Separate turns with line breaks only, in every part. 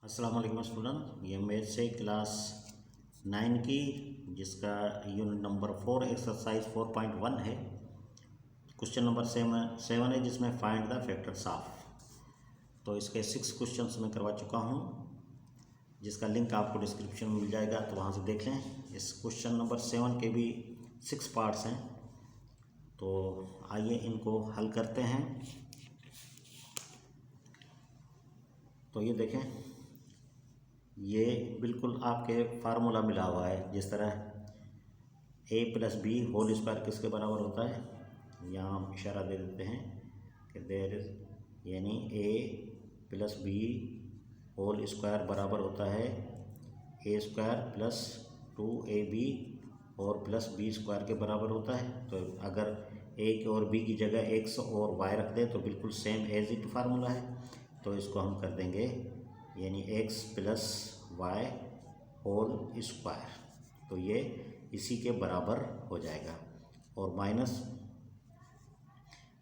अस्सलाम वालेकुम स्टूडेंट, ये मैथ से क्लास 9 की जिसका यूनिट नंबर 4 एक्सरसाइज 4.1 है। क्वेश्चन नंबर 7 है जिसमें फाइंड द फैक्टर्स ऑफ। तो इसके 6 क्वेश्चंस मैं करवा चुका हूँ, जिसका लिंक आपको डिस्क्रिप्शन में मिल जाएगा, तो वहाँ से देख लें। इस क्वेश्चन नंबर 7 के भी 6 पार्ट्स हैं, तो आइए इनको हल करते हैं। तो ये देखें, ये बिल्कुल आपके फार्मूला मिला हुआ है। जिस तरह a + b होल स्क्वायर किसके बराबर होता है, यहाँ हम इशारा दे देते हैं कि देयर इज, यानी a + b होल स्क्वायर बराबर होता है a² + 2ab और प्लस b² के बराबर होता है। तो अगर a और b की जगह x और y रख दें तो बिल्कुल सेम एज इट फार्मूला है। तो इसको हम कर देंगे यानी x + y होल स्क्वायर, तो ये इसी के बराबर हो जाएगा। और माइनस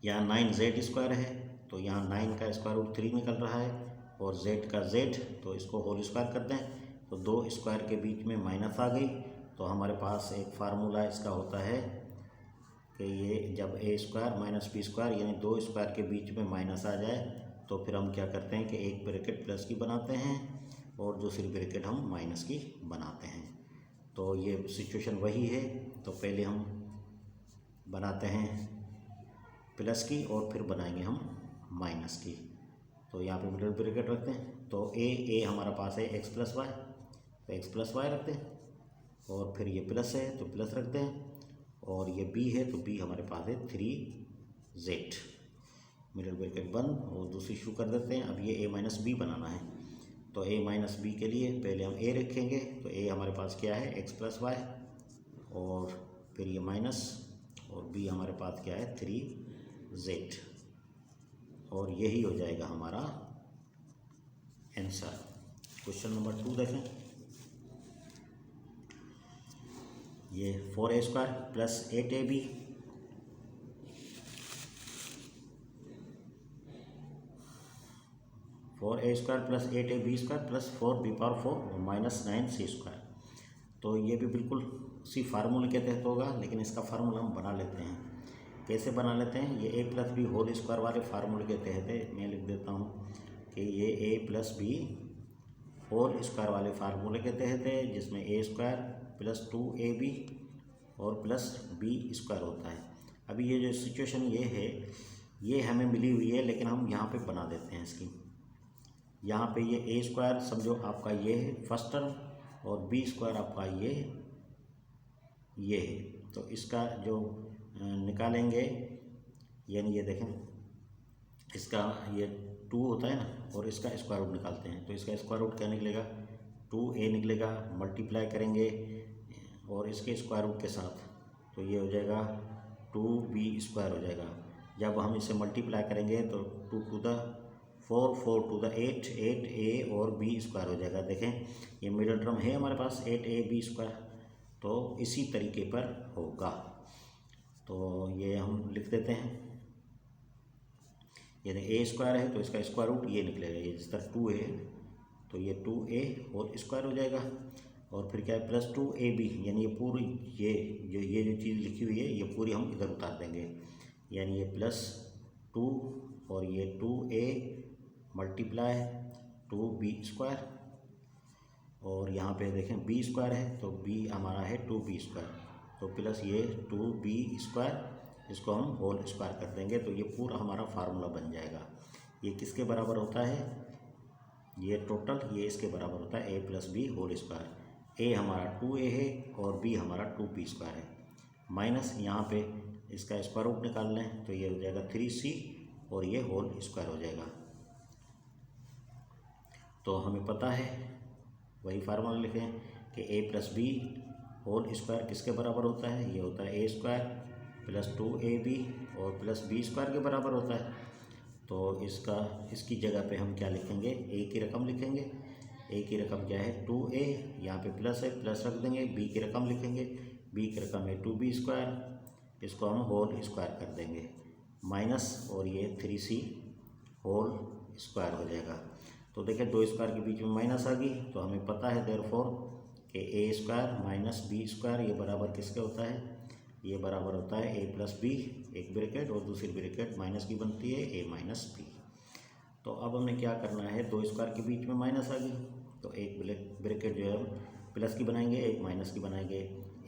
यहाँ 9z² है, तो यहाँ 9 का स्क्वायर रूट 3 निकल रहा है और z का z, तो इसको होल स्क्वायर कर दें तो 2 स्क्वायर के बीच में माइनस आ गई। तो हमारे पास एक फार्मूला इसका होता है कि ये जब a² - b² यानी 2 स्क्वायर के बीच में माइनस आ जाए तो फिर हम क्या करते हैं कि एक ब्रैकेट प्लस की बनाते हैं और दूसरी ब्रैकेट हम माइनस की बनाते हैं। तो ये सिचुएशन वही है। तो पहले हम बनाते हैं प्लस की और फिर बनाएंगे हम माइनस की। तो यहाँ पे मिडिल ब्रैकेट रखते हैं। तो a हमारा पास है x + y, तो x + y रखते हैं, और फिर ये प्लस है तो प्लस रखते हैं, और ये b है तो b हमारे पास है 3z। मिडिल ब्रैकेट बंद और दूसरी शुरू कर देते हैं। अब ये a - b बनाना है, तो a - b के लिए पहले हम a रखेंगे। तो a हमारे पास क्या है, x + y, और फिर ये माइनस, और b हमारे पास क्या है 3z, और यही हो जाएगा हमारा आंसर। क्वेश्चन नंबर 2 देखें, ये 4a² + 8ab + 8ab² + 4b⁴ और -9c²। तो ये भी बिल्कुल उसी फार्मूले के तहत होगा, लेकिन इसका फार्मूला हम बना लेते हैं। कैसे बना लेते हैं, ये a + b होल स्क्वायर वाले फार्मूले के तहत है। मैं लिख देता हूँ कि ये a + b होल स्क्वायर वाले फार्मूले के तहत है, जिसमें a² + 2ab और प्लस b² होता है। अभी ये जो सिचुएशन ये है, ये हमें मिली हुई है, लेकिन हम यहाँ पे बना देते हैं इसकी। यहाँ पे ये a² समझो आपका ये है फर्स्ट टर्म, और b² आपका ये है। तो इसका जो निकालेंगे, यानी ये देखें, इसका ये 2 होता है ना, और इसका स्क्वायर रूट निकालते हैं। तो इसका स्क्वायर रूट क्या निकलेगा, 2a निकलेगा, मल्टीप्लाई करेंगे और इसके स्क्वायर रूट के साथ, तो ये हो जाएगा 2b² हो जाएगा। जब हम इसे मल्टीप्लाई करेंगे तो 2 × 4, 4 × 8, 8a और b² हो जाएगा। देखें, ये मिडिल टर्म है हमारे पास 8ab², तो इसी तरीके पर होगा। तो ये हम लिख देते हैं, यानी a² है तो इसका स्क्वायर रूट ये निकलेगा। ये जिस तरह 2 है तो ये 2a होल स्क्वायर हो जाएगा, और फिर क्या है +2ab, यानी ये पूरी ये जो चीज़ लिखी हुई है ये पूरी हम इधर उतार देंगे। यानी ये +2 और ये 2a मल्टीप्लाई 2b², और यहाँ पे देखें b² है तो b हमारा है 2b², तो प्लस ये 2b², इसको हम होल स्क्वायर कर देंगे। तो ये पूरा हमारा फार्मूला बन जाएगा। ये किसके बराबर होता है, ये टोटल ये इसके बराबर होता है a + b whole square. a हमारा 2a है और b हमारा 2b² है, माइनस यहाँ पे इसका स्क्वायर रूट निकाल लें तो ये हो जाएगा 3c, और ये होल स्क्वायर हो जाएगा। तो हमें पता है, वही फार्मूला लिखें कि a + b होल स्क्वायर किसके बराबर होता है, ये होता है a² + 2ab और प्लस b² के बराबर होता है। तो इसकी जगह पे हम क्या लिखेंगे, a की रकम लिखेंगे। a की रकम क्या है 2a, यहाँ पे प्लस है प्लस रख देंगे। b की रकम लिखेंगे, b की रकम है 2b², इसको हम होल स्क्वायर कर देंगे, माइनस और ये 3c होल स्क्वायर हो जाएगा। तो देखिए 2 स्क्वायर के बीच में माइनस आ गई, तो हमें पता है देयरफॉर कि ए स्क्वायर माइनस बी स्क्वायर ये बराबर किसके होता है, ये बराबर होता है ए प्लस बी, एक ब्रैकेट और दूसरी ब्रैकेट माइनस की बनती है ए माइनस बी। तो अब हमें क्या करना है, 2 स्क्वायर के बीच में माइनस आ गई, तो एक ब्रैकेट जो है हम प्लस की बनाएंगे, एक माइनस की बनाएंगे।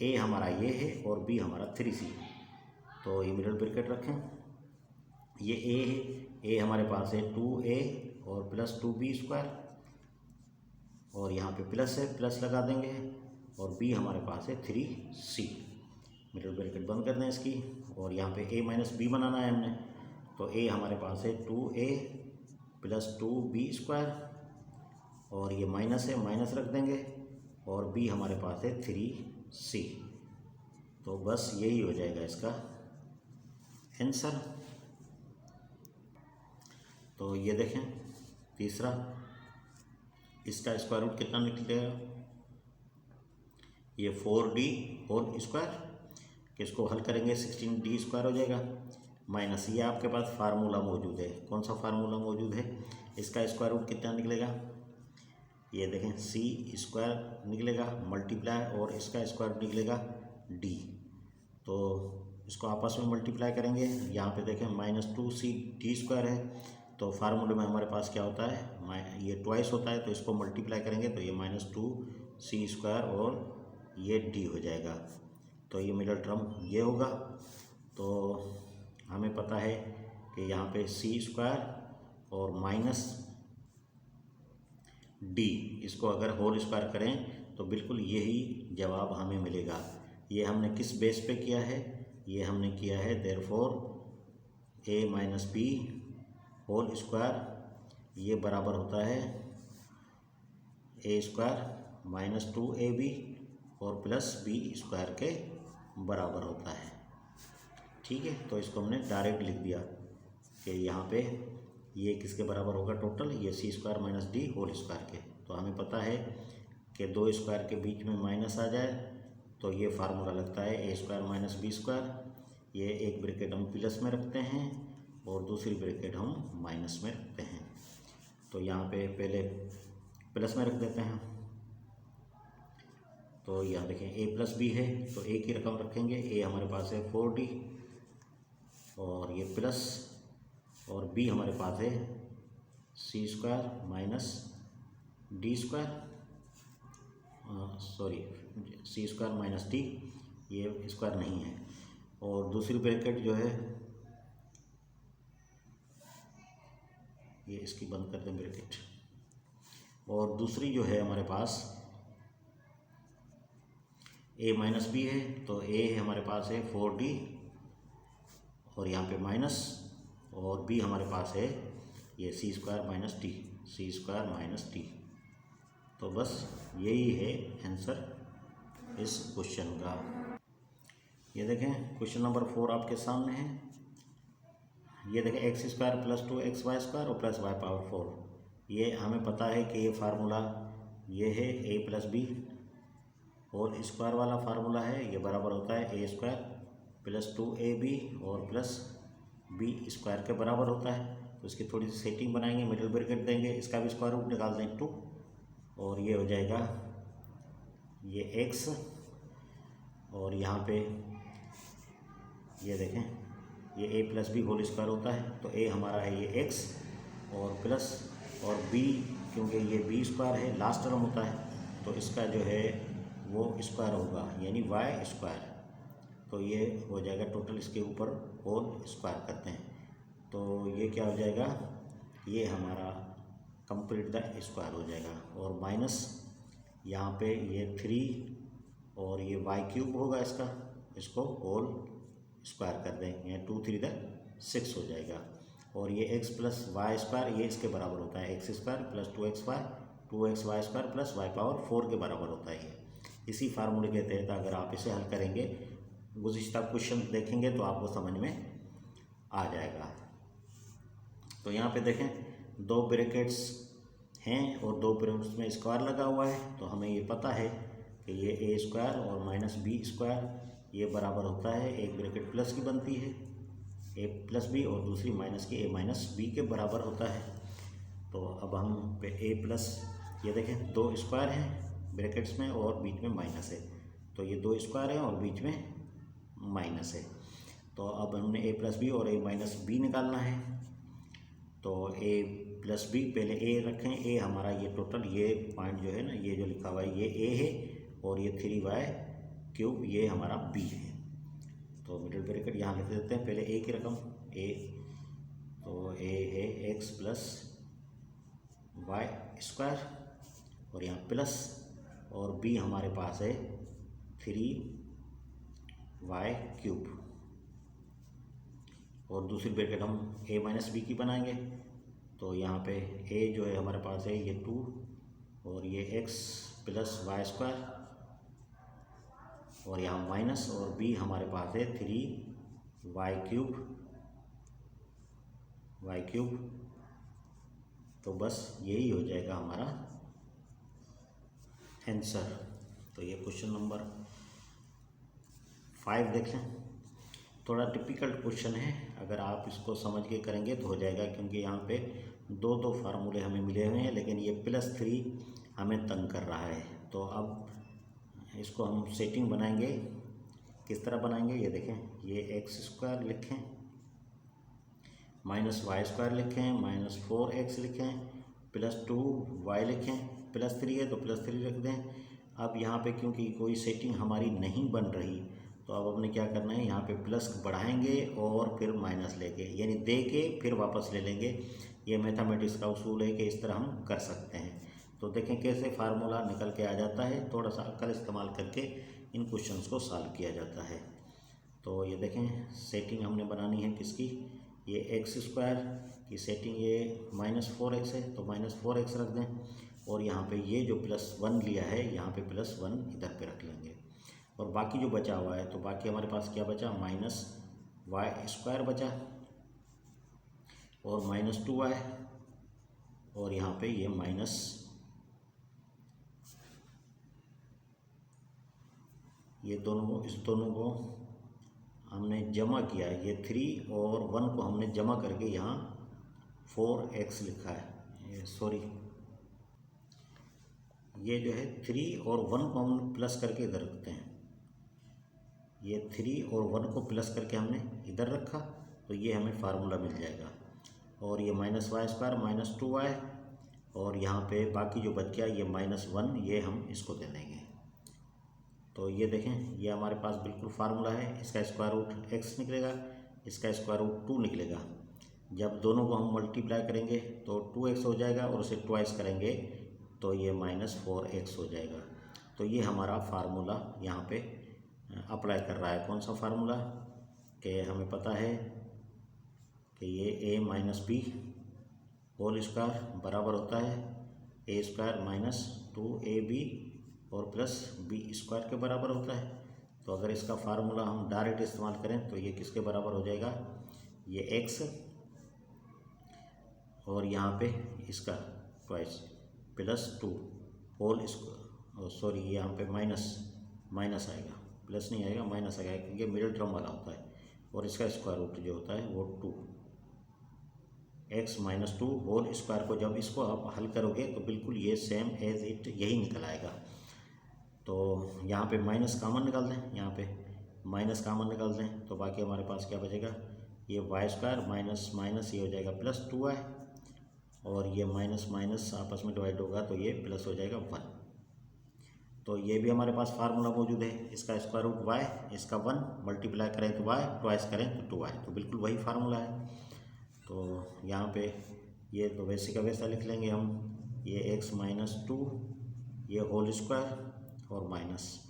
ए हमारा ये है और बी हमारा 3c, तो ये मिडिल ब्रैकेट रखें, ये ए है, ए हमारे पास है 2a और प्लस 2b स्क्वायर, और यहाँ पे प्लस है, प्लस लगा देंगे, और b हमारे पास है 3c, मिडिल ब्रैकेट बंद कर दें इसकी, और यहाँ पे a माइनस बी बनाना है हमने, तो a हमारे पास है 2a प्लस 2b स्क्वायर, और ये माइनस है, माइनस रख देंगे, और b हमारे पास है 3c। तो बस यही हो जाएगा इसका आंसर। तो ये देखें तीसरा, इसका स्क्वायर रूट कितना निकलेगा, ये 4d होल स्क्वायर, किसको हल करेंगे 16d स्क्वायर हो जाएगा, माइनस ये आपके पास फार्मूला मौजूद है, कौन सा फार्मूला मौजूद है, इसका स्क्वायर रूट कितना निकलेगा, ये देखें c स्क्वायर निकलेगा मल्टीप्लाई, और इसका स्क्वायर निकलेगा d, तो इसको आपस में मल्टीप्लाई करेंगे, यहाँ पे देखें -2cd स्क्वायर है, तो फार्मूले में हमारे पास क्या होता है, ये ट्वाइस होता है, तो इसको मल्टीप्लाई करेंगे तो ये -2c स्क्वायर और ये d हो जाएगा, तो ये मिडल टर्म ये होगा। तो हमें पता है कि यहाँ पे c स्क्वायर और माइनस d, इसको अगर होल स्क्वायर करें तो बिल्कुल यही जवाब हमें मिलेगा। ये हमने किस बेस पे किया है, ये हमने किया है therefore a minus B whole square ये बराबर होता है a स्क्वायर माइनस 2ab और प्लस b स्क्वायर के बराबर होता है। ठीक है, तो इसको हमने डायरेक्ट लिख दिया कि यहाँ पे ये किसके बराबर होगा टोटल, ये c square minus D whole square के। तो हमें पता है कि 2 स्क्वायर के बीच में माइनस आ जाए तो ये फार्मूला लगता है ए स्क्वायर माइनस बी स्क्वायर, ये एक ब्रैकेट हम प्लस में रखते हैं और दूसरी ब्रैकेट हम माइनस में रखते हैं। तो यहाँ पे पहले प्लस में रख देते हैं, तो यहाँ देखें a प्लस बी है तो a की रकम रखेंगे, a हमारे पास है 4d और ये प्लस, और b हमारे पास है c square minus D square, sorry c square minus D, ये स्क्वायर नहीं है, और दूसरी ब्रैकेट जो है ये इसकी बंद कर दें ब्रैकेट, और दूसरी जो है हमारे पास a माइनस बी है, तो a हमारे पास है 4d और यहाँ पे माइनस, और b हमारे पास है ये c square minus D, c square minus D. तो बस यही है आंसर इस क्वेश्चन का। ये देखें क्वेश्चन नंबर 4 आपके सामने है, ये देखें x square plus 2xy square और प्लस वाई पावर 4, ये हमें पता है कि ये फार्मूला ये है a plus B whole square वाला फार्मूला है, ये बराबर होता है a स्क्वायर प्लस 2ab और प्लस b स्क्वायर के बराबर होता है। तो इसकी थोड़ी सी सेटिंग बनाएंगे, मिडिल ब्रैकेट देंगे, इसका भी स्क्वायर रूट निकाल दें 2, और ये हो जाएगा ये x, और यहाँ पे ये देखें ये a plus B whole square होता है, तो a हमारा है ये x और प्लस, और b क्योंकि ये b स्क्वायर है लास्ट टर्म होता है, तो इसका जो है वो स्क्वायर होगा यानी y स्क्वायर, तो ये हो जाएगा टोटल, इसके ऊपर होल स्क्वायर करते हैं तो ये क्या हो जाएगा, ये हमारा कंप्लीट द स्क्वायर हो जाएगा, और माइनस यहाँ पे ये 3 और ये वाई क्यूब होगा इसका, इसको होल स्क्वायर कर दें, यहाँ 2 3 6 हो जाएगा, और ये x प्लस वाई स्क्वायर ये इसके बराबर होता है X square plus 2xy square plus Y power 4 के बराबर होता है। इसी फार्मूले के तहत अगर आप इसे हल करेंगे, गुज़िश्ता क्वेश्चन देखेंगे तो आपको समझ में आ जाएगा। तो यहाँ पे देखें 2 ब्रैकेट्स हैं और 2 ब्रैकेट्स में स्क्वायर लगा हुआ है, तो हमें ये पता है कि ये a स्क्वायर और माइनस बी स्क्वायर ये बराबर होता है, एक ब्रैकेट प्लस की बनती है a प्लस बी और दूसरी माइनस की a माइनस बी के बराबर होता है। तो अब हम पे ए प्लस, ये देखें 2 स्क्वायर हैं ब्रैकेट्स में और बीच में माइनस है, तो ये 2 स्क्वायर हैं और बीच में माइनस है। तो अब हमने ए प्लस बी और ए माइनस बी निकालना है। तो ए प्लस बी, पहले ए रखें, ए हमारा ये टोटल ये पॉइंट जो है ना, ये जो लिखा हुआ है ये ए है और ये 3y³ ये हमारा बी है। तो मिडिल ब्रैकेट यहाँ लिख देते हैं, पहले ए की रकम ए, तो ए है x प्लस वाई स्क्वायर और यहाँ प्लस, और b हमारे पास है 3y³, और दूसरी ब्रैकेट हम a माइनस बी की बनाएंगे। तो यहाँ पे a जो है हमारे पास है ये 2 और ये x प्लस वाई स्क्वायर और यहाँ माइनस, और b हमारे पास है 3y³। तो बस यही हो जाएगा हमारा आंसर। तो ये क्वेश्चन नंबर 5 देख लें। थोड़ा डिफ़िकल्ट क्वेश्चन है, अगर आप इसको समझ के करेंगे तो हो जाएगा, क्योंकि यहाँ पे दो फार्मूले हमें मिले हुए हैं, लेकिन ये +3 हमें तंग कर रहा है। तो अब इसको हम सेटिंग बनाएंगे। किस तरह बनाएंगे ये देखें, ये x² लिखें, -y² लिखें, -4x लिखें, +2y लिखें, +3 है तो +3 रख दें। अब यहाँ पे क्योंकि कोई सेटिंग हमारी नहीं बन रही, तो अब हमने क्या करना है, यहाँ पे प्लस बढ़ाएंगे और फिर माइनस लेके, यानी दे के फिर वापस ले लेंगे। ये मैथमेटिक्स का उसूल है कि इस तरह हम कर सकते हैं। तो देखें कैसे फार्मूला निकल के आ जाता है, थोड़ा सा अक्ल इस्तेमाल करके इन क्वेश्चंस को सॉल्व किया जाता है। तो ये देखें सेटिंग हमने बनानी है किसकी, ये x² की सेटिंग, ये -4x है तो -4x रख दें, और यहाँ पे ये जो +1 लिया है यहाँ पे +1 इधर पे रख लेंगे, और बाकी जो बचा हुआ है तो बाकी हमारे पास क्या बचा, -y² बचा और -2y, और यहाँ पे ये माइनस, ये दोनों, इस दोनों को हमने जमा किया है, ये 3 और 1 को हमने जमा करके यहाँ 4x लिखा है, सॉरी ये जो है 3 और 1 को हम प्लस करके इधर रखते हैं, ये 3 और 1 को प्लस करके हमने इधर रखा, तो ये हमें फार्मूला मिल जाएगा। और ये -y² -2y, और यहाँ पे बाकी जो बच गया ये -1, ये हम इसको दे देंगे। तो ये देखें ये हमारे पास बिल्कुल फार्मूला है, इसका स्क्वायर रूट x निकलेगा, इसका स्क्वायर रूट 2 निकलेगा। जब दोनों को हम मल्टीप्लाई करेंगे तो 2x हो जाएगा, और उसे ट्वाइस करेंगे तो ये -4x हो जाएगा। तो ये हमारा फार्मूला यहाँ पे अप्लाई कर रहा है। कौन सा फार्मूला, कि हमें पता है कि ये a minus B whole square बराबर होता है a² -2ab और +b² के बराबर होता है। तो अगर इसका फार्मूला हम डायरेक्ट इस्तेमाल करें तो ये किसके बराबर हो जाएगा, ये x, और यहाँ पे इसका ट्वाइस +2 होल स्क्वायर, सॉरी यहाँ पे माइनस आएगा, प्लस नहीं आएगा, माइनस आएगा, क्योंकि मिडिल टर्म वाला होता है, और इसका स्क्वायर रूट जो होता है वो 2x -2 होल स्क्वायर को जब इसको आप हल करोगे तो बिल्कुल ये सेम एज इट यही निकल आएगा। तो यहाँ पे माइनस कामन निकाल दें, यहाँ पे माइनस कामन निकाल दें, तो बाकी हमारे पास क्या बचेगा, ये y² माइनस माइनस ये हो जाएगा +2y, और ये माइनस माइनस आपस में डिवाइड होगा तो ये प्लस हो जाएगा 1। तो ये भी हमारे पास फार्मूला मौजूद है, इसका स्क्वायर रूट y, इसका 1 मल्टीप्लाई करें तो y, ट्वाइस करें तो 2y, तो बिल्कुल वही फार्मूला है। तो यहाँ पे ये तो वैसे का वैसा लिख लेंगे हम, ये x -2 ये होल स्क्वायर और माइनस,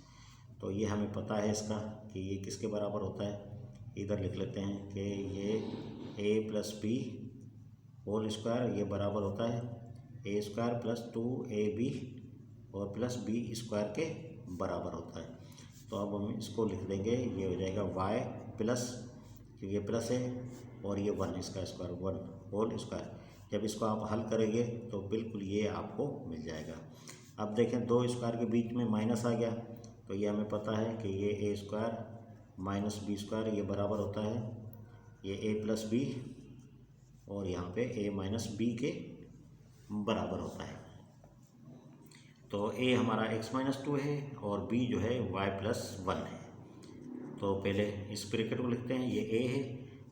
तो ये हमें पता है इसका कि ये किसके बराबर होता है, इधर लिख लेते हैं कि ये a + b होल स्क्वायर ये बराबर होता है a² + 2ab और +b² के बराबर होता है। तो अब हम इसको लिख देंगे, ये हो जाएगा y प्लस, क्योंकि ये प्लस है, और ये 1 इसका स्क्वायर 1 होल स्क्वायर। जब इसको आप हल करेंगे तो बिल्कुल ये आपको मिल जाएगा। अब देखें 2 स्क्वायर के बीच में माइनस आ गया, तो ये हमें पता है कि ये a² -b² ये बराबर होता है ये a + b, और यहाँ पे a - b के बराबर होता है। तो ए हमारा x-2 है और b जो है y+1 है। तो पहले इस ब्रैकेट को लिखते हैं, ये a है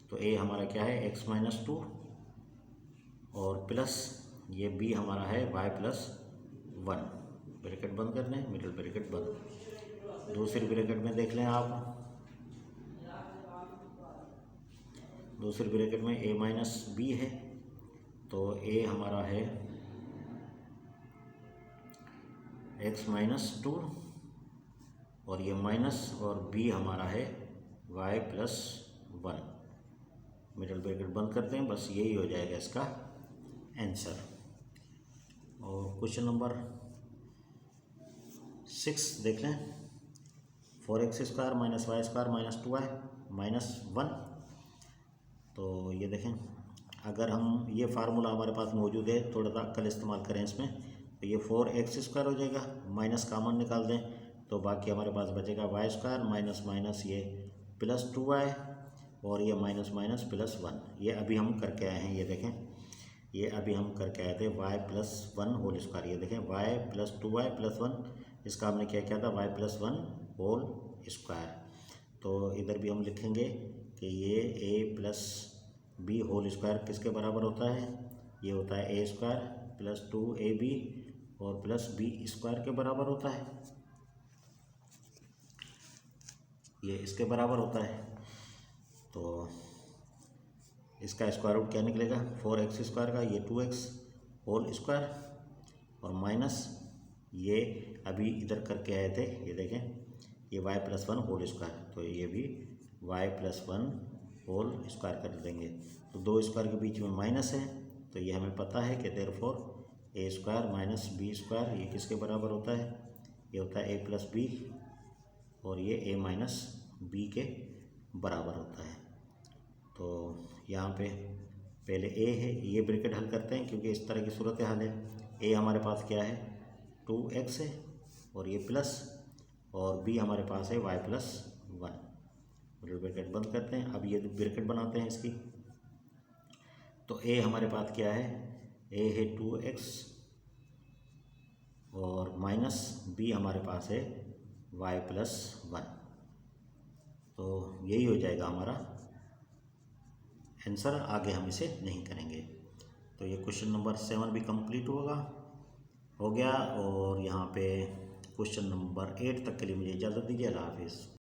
तो a हमारा क्या है x-2 और प्लस ये b हमारा है y+1। ब्रैकेट बंद कर दें, मिडिल ब्रैकेट बंद। दूसरी ब्रैकेट में देख लें आप, दूसरी ब्रैकेट में a-b है तो a हमारा है x-2 और ये माइनस और b हमारा है y+1। मिडिल ब्रैकेट बंद करते हैं, बस यही हो जाएगा इसका आंसर। और क्वेश्चन नंबर 6 देख लें। 4x² - y² - 2y -1। तो ये देखें, अगर हम ये फार्मूला हमारे पास मौजूद है, थोड़ा सा अक्ल इस्तेमाल करें इसमें, तो ये 4x² हो जाएगा, माइनस कामन निकाल दें तो बाकी हमारे पास बचेगा y² माइनस माइनस ये +2y और ये माइनस माइनस +1। ये अभी हम करके आए हैं, ये देखें, ये अभी हम करके आए थे y+1 होल स्क्वायर। ये देखें y+2y+1, इसका हमने क्या किया था y+1 होल स्क्वायर। तो इधर भी हम लिखेंगे कि ये a+b होल स्क्वायर किसके बराबर होता है, ये होता है a² + 2ab और +b² के बराबर होता है, ये इसके बराबर होता है। तो इसका स्क्वायर रूट क्या निकलेगा, 4x² का ये 2x होल स्क्वायर और माइनस ये अभी इधर करके आए थे, ये देखें ये y+1 होल स्क्वायर, तो ये भी y+1 होल स्क्वायर कर देंगे। तो दो स्क्वायर के बीच में माइनस है तो ये हमें पता है कि देयरफॉर a² - b² ये किसके बराबर होता है, ये होता है a+b और ये a-b के बराबर होता है। तो यहाँ पे पहले a है, ये ब्रैकेट हल करते हैं क्योंकि इस तरह की सूरत हाल है। a हमारे पास क्या है 2x है और ये प्लस, और b हमारे पास है y+1। मिडिल ब्रैकेट बंद करते हैं, अब ये ब्रैकेट बनाते हैं इसकी। तो a हमारे पास क्या है, a है 2x और माइनस b हमारे पास है y+1। तो यही हो जाएगा हमारा आंसर, आगे हम इसे नहीं करेंगे। तो ये क्वेश्चन नंबर 7 भी कंप्लीट हो गया। और यहाँ पे क्वेश्चन नंबर 8 तक के लिए मुझे इजाज़त दीजिए। अल्लाह हाफिज़।